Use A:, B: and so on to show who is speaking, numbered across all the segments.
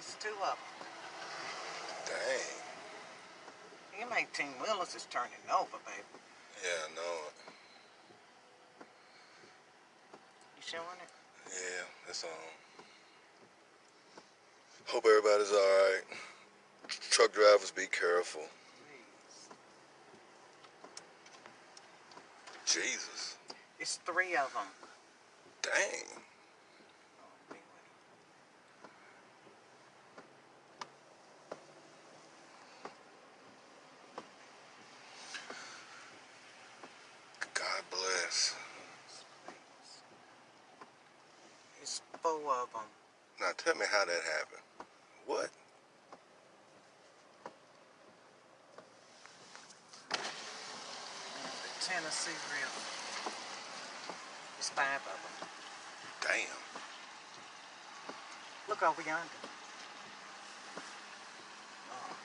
A: It's two of them.
B: Dang.
A: Them 18-wheelers is turning over, baby.
B: Yeah, I know it.
A: You showing it?
B: Yeah, it's on. Hope everybody's alright. Truck drivers, be careful.
A: Please.
B: Jesus.
A: It's three of them.
B: Dang. God bless.
A: It's four of them.
B: Now tell me how that happened. What?
A: The Tennessee River. It's five of them.
B: Damn.
A: Look over yonder. Oh.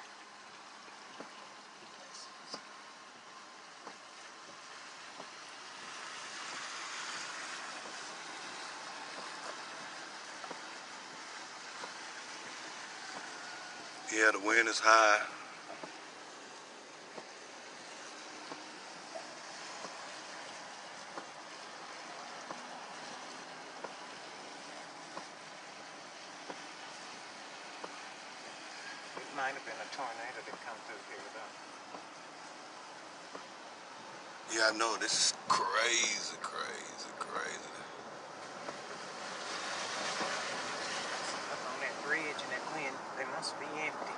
B: Yeah, the wind is high.
A: It might have been a tornado that come through here, though.
B: Yeah, I know. This is crazy, crazy, crazy.
A: Up on that bridge and that wind, they must be empty.